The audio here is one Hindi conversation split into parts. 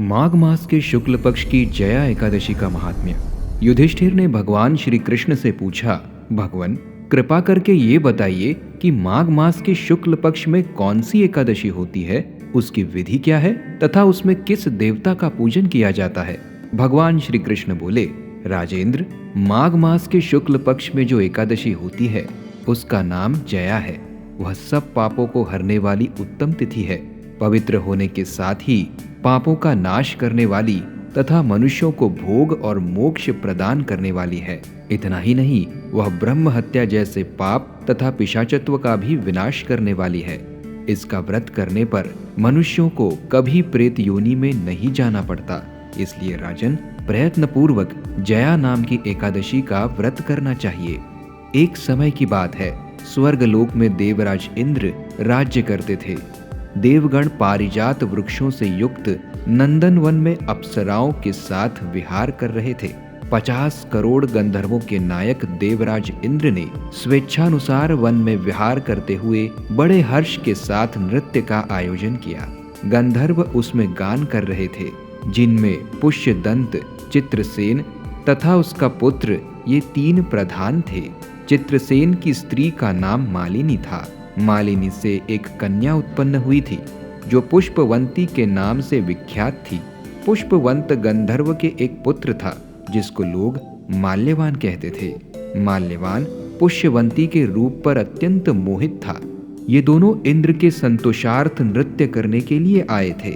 माघ मास के शुक्ल पक्ष की जया एकादशी का महात्म्य। युधिष्ठिर ने भगवान श्री कृष्ण से पूछा, भगवान कृपा करके ये बताइए कि माघ मास के शुक्ल पक्ष में कौन सी एकादशी होती है, उसकी विधि क्या है तथा उसमें किस देवता का पूजन किया जाता है। भगवान श्री कृष्ण बोले, राजेंद्र, माघ मास के शुक्ल पक्ष में जो एकादशी होती है उसका नाम जया है। वह सब पापों को हरने वाली उत्तम तिथि है। पवित्र होने के साथ ही पापों का नाश करने वाली तथा मनुष्यों को भोग और मोक्ष प्रदान करने वाली है। इतना ही नहीं, वह ब्रह्म हत्या जैसे पाप तथा पिशाचत्व का भी विनाश करने वाली है। इसका व्रत करने पर मनुष्यों को कभी प्रेत योनि में नहीं जाना पड़ता। इसलिए राजन, प्रयत्न पूर्वक जया नाम की एकादशी का व्रत करना चाहिए। एक समय की बात है, स्वर्गलोक में देवराज इंद्र राज्य करते थे। देवगण पारिजात वृक्षों से युक्त नंदन वन में अप्सराओं के साथ विहार कर रहे थे। 50 करोड़ गंधर्वों के नायक देवराज इंद्र ने स्वेच्छानुसार वन में विहार करते हुए बड़े हर्ष के साथ नृत्य का आयोजन किया। गंधर्व उसमें गान कर रहे थे, जिनमें पुष्यदंत, चित्रसेन तथा उसका पुत्र ये 3 प्रधान थे। चित्रसेन की स्त्री का नाम मालिनी था। मालिनी से एक कन्या उत्पन्न हुई थी जो पुष्पवंती के नाम से विख्यात थी। पुष्पवंत गंधर्व के एक पुत्र था जिसको लोग माल्यवान कहते थे। माल्यवान पुष्यवंती के रूप पर अत्यंत मोहित था। ये दोनों इंद्र के संतोषार्थ नृत्य करने के लिए आए थे।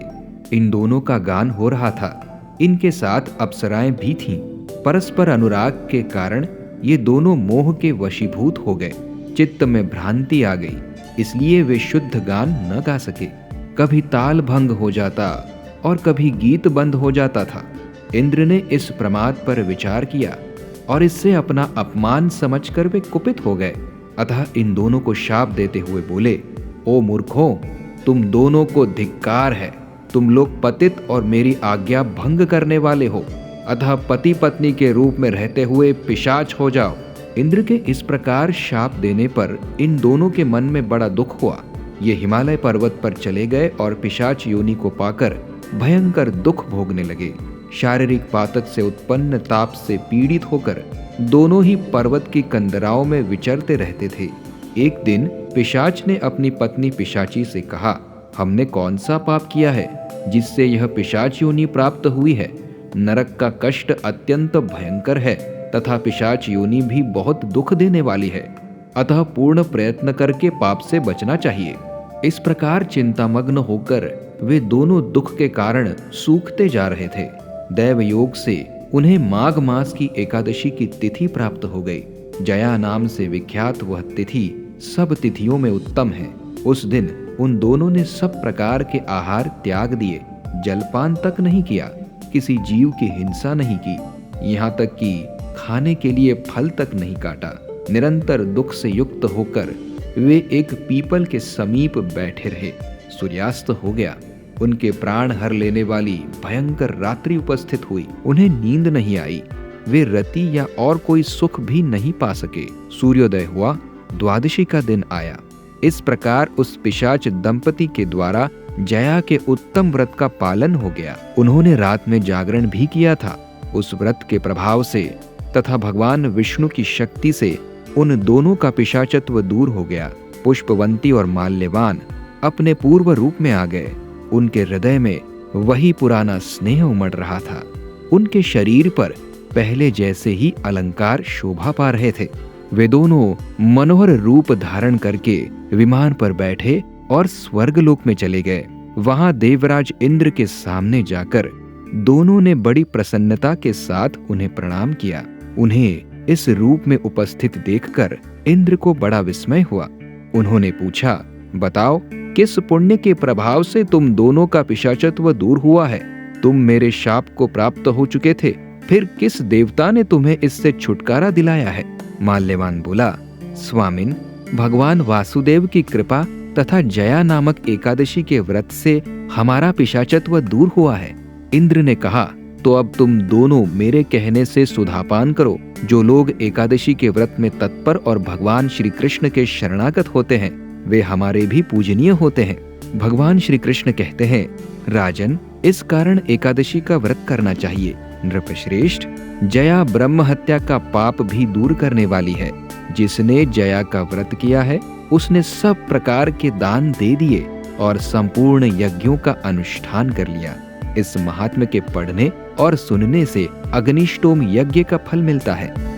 इन दोनों का गान हो रहा था। इनके साथ अप्सराएं भी थीं। परस्पर अनुराग के कारण ये दोनों मोह के वशीभूत हो गए। चित्त में भ्रांति आ गई, इसलिए वे शुद्ध गान न गा सके। कभी ताल भंग हो जाता और कभी गीत बंद हो जाता था। इंद्र ने इस प्रमाद पर विचार किया और इससे अपना अपमान समझकर वे कुपित हो गए। अतः इन दोनों को शाप देते हुए बोले, ओ मूर्खों, तुम दोनों को धिक्कार है। तुम लोग पतित और मेरी आज्ञा भंग करने वाले हो। अतः पति पत्नी के रूप में रहते हुए पिशाच हो जाओ। इंद्र के इस प्रकार शाप देने पर इन दोनों के मन में बड़ा दुख हुआ। ये हिमालय पर्वत पर चले गए और पिशाच योनि को पाकर भयंकर दुख भोगने लगे। शारीरिक पातक से उत्पन्न ताप से पीड़ित होकर दोनों ही पर्वत की कंदराओं में विचरते रहते थे। एक दिन पिशाच ने अपनी पत्नी पिशाची से कहा, हमने कौन सा पाप किया है जिससे यह पिशाच योनि प्राप्त हुई है। नरक का कष्ट अत्यंत भयंकर है तथा पिशाच योनि भी बहुत दुख देने वाली है। अतः पूर्ण प्रयत्न करके पाप से बचना चाहिए। इस प्रकार चिंतामग्न होकर वे दोनों दुख के कारण सूखते जा रहे थे। दैव योग से उन्हें माघ मास की एकादशी की तिथि प्राप्त हो गई। जया नाम से विख्यात वह तिथि सब तिथियों में उत्तम है। उस दिन उन दोनों ने सब प्रकार के आहार त्याग दिए, जलपान तक नहीं किया, किसी जीव की हिंसा नहीं की, यहाँ तक कि खाने के लिए फल तक नहीं काटा। निरंतर दुख से युक्त होकर वे एक पीपल के समीप बैठे रहे। सूर्यास्त हो गया। उनके प्राण हर लेने वाली भयंकर रात्रि उपस्थित हुई। उन्हें नींद नहीं आई। वे रति या और कोई सुख भी नहीं पा सके। सूर्योदय हुआ। द्वादशी का दिन आया। इस प्रकार उस पिशाच दंपति के द्वारा जया के उत्तम व्रत का पालन हो गया। उन्होंने रात में जागरण भी किया था। उस व्रत के प्रभाव से तथा भगवान विष्णु की शक्ति से उन दोनों का पिशाचत्व दूर हो गया। पुष्पवंती और माल्यवान अपने पूर्व रूप में आ गए। उनके हृदय में वही पुराना स्नेह उमड़ रहा था। उनके शरीर पर पहले जैसे ही अलंकार शोभा पा रहे थे। वे दोनों मनोहर रूप धारण करके विमान पर बैठे और स्वर्गलोक में चले गए। वहां देवराज इंद्र के सामने जाकर दोनों ने बड़ी प्रसन्नता के साथ उन्हें प्रणाम किया। उन्हें इस रूप में उपस्थित देखकर इंद्र को बड़ा विस्मय हुआ। उन्होंने पूछा, बताओ, किस पुण्य के प्रभाव से तुम दोनों का पिशाचत्व दूर हुआ है। तुम मेरे शाप को प्राप्त हो चुके थे, फिर किस देवता ने तुम्हें इससे छुटकारा दिलाया है। माल्यवान बोला, स्वामिन, भगवान वासुदेव की कृपा तथा जया नामक एकादशी के व्रत से हमारा पिशाचत्व दूर हुआ है। इंद्र ने कहा, तो अब तुम दोनों मेरे कहने से सुधापान करो। जो लोग एकादशी के व्रत में तत्पर और भगवान श्री कृष्ण के शरणागत होते हैं वे हमारे भी पूजनीय होते हैं। भगवान श्री कृष्ण कहते हैं, राजन, इस कारण एकादशी का व्रत करना चाहिए। नृपश्रेष्ठ, जया ब्रह्म हत्या का पाप भी दूर करने वाली है। जिसने जया का व्रत किया है उसने सब प्रकार के दान दे दिए और संपूर्ण यज्ञों का अनुष्ठान कर लिया। इस महात्म्य के पढ़ने और सुनने से अग्निष्टोम यज्ञ का फल मिलता है।